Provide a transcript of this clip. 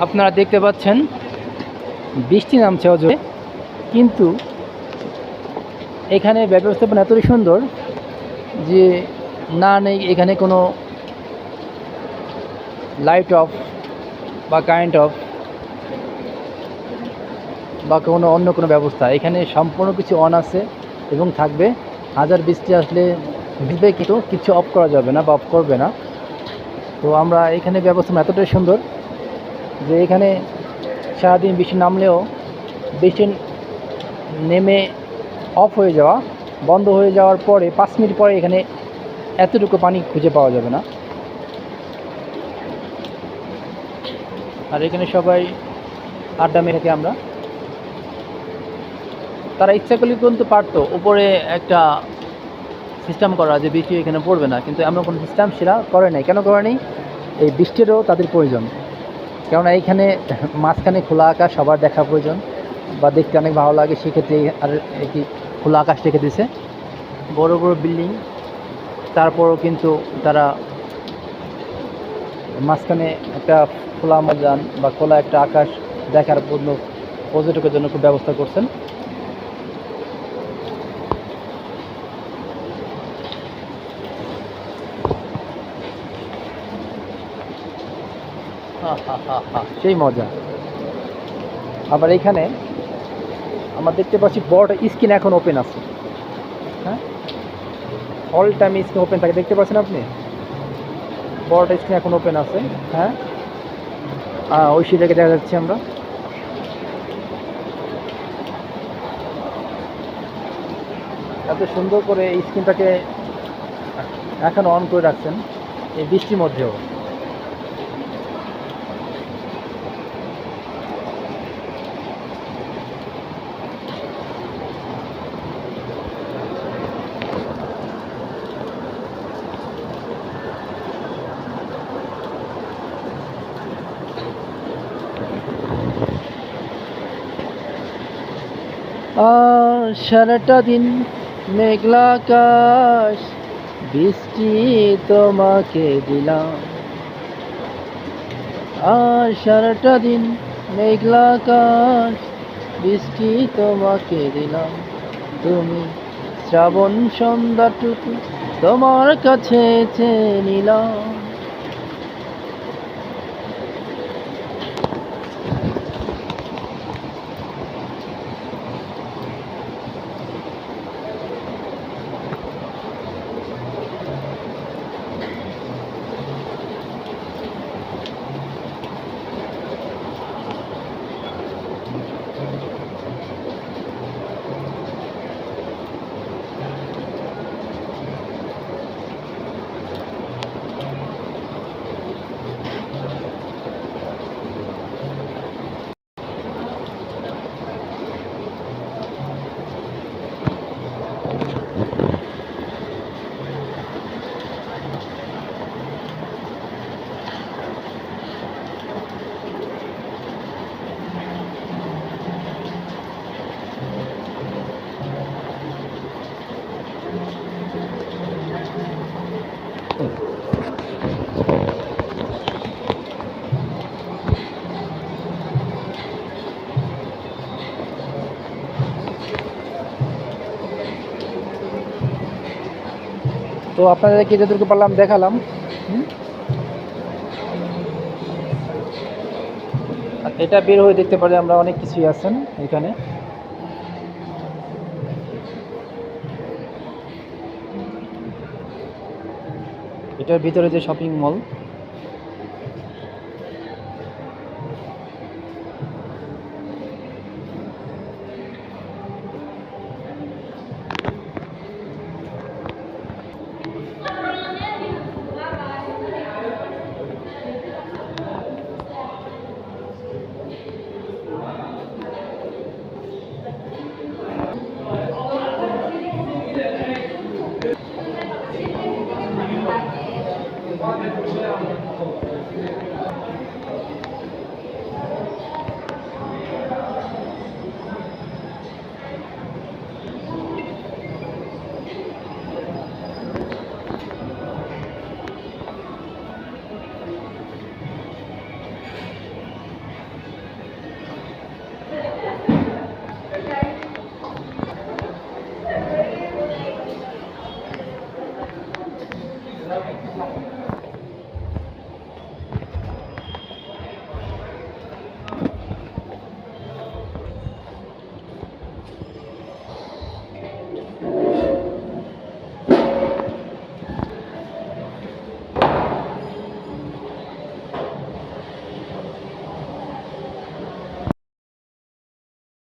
আপনারা দেখতে পাচ্ছেন বৃষ্টি নামছে অজরে, কিন্তু এখানে ব্যবস্থাপনা এতই সুন্দর যে না নেই এখানে কোনো লাইট অফ বা কারেন্ট অফ বা কোনো অন্য কোনো ব্যবস্থা। এখানে সম্পূর্ণ কিছু অন আছে এবং থাকবে। হাজার বৃষ্টি আসলে ভিজবে, কিন্তু কিছু অফ করা যাবে না বা অফ করবে না। তো আমরা এখানে ব্যবস্থাপনা এতটাই সুন্দর যে এখানে সারাদিন বৃষ্টি নামলেও বৃষ্টি নেমে অফ হয়ে যাওয়া, বন্ধ হয়ে যাওয়ার পরে 5 মিনিট পরে এখানে এতটুকু পানি খুঁজে পাওয়া যাবে না। আর এখানে সবাই আড্ডা মেরে থাকি আমরা। তারা ইচ্ছা করলে কিন্তু পারতো উপরে একটা সিস্টেম করা যে বৃষ্টি এখানে পড়বে না, কিন্তু এমন কোনো সিস্টেম সেটা করে নাই। কেন করে নেই? এই বৃষ্টিরও তাদের প্রয়োজন, কেননা এইখানে মাঝখানে খোলা আকাশ সবার দেখা প্রয়োজন বা দেখতে অনেক ভালো লাগে। সেক্ষেত্রে আর কি খোলা আকাশ রেখে দিয়েছে, বড় বড় বিল্ডিং, তারপরও কিন্তু তারা মাঝখানে একটা খোলা ময়দান বা খোলা একটা আকাশ দেখার জন্য পর্যটকের জন্য খুব ব্যবস্থা করছেন। সেই মজা। আবার এখানে আমরা দেখতে পাচ্ছি বড় স্ক্রিন এখন ওপেন আছে। হ্যাঁ, অল টাইম স্ক্রিন ওপেন থাকে, দেখতে পাচ্ছেন আপনি? বড় স্ক্রিন এখন ওপেন আছে। হ্যাঁ, ওই সিটাকে দেখা যাচ্ছে আমরা। এত সুন্দর করে এই স্ক্রিনটাকে এখন অন করে রাখছেন এই বৃষ্টির মধ্যেও। সারাটা দিন মেঘলা আকাশ, বৃষ্টি তোমাকে দিলাম। সারাটা দিন মেঘলা আকাশ, বৃষ্টি তোমাকে দিলাম। তুমি শ্রাবণ সন্ধ্যাটুকু তোমার কাছে চেয়ে নিলাম। তো আপনাদেরকে যতটুকু পারলাম দেখালাম। এটা বের হয়ে দেখতে পারি আমরা অনেক কিছুই আছেন এখানে। এটার ভিতরে যে শপিং মল,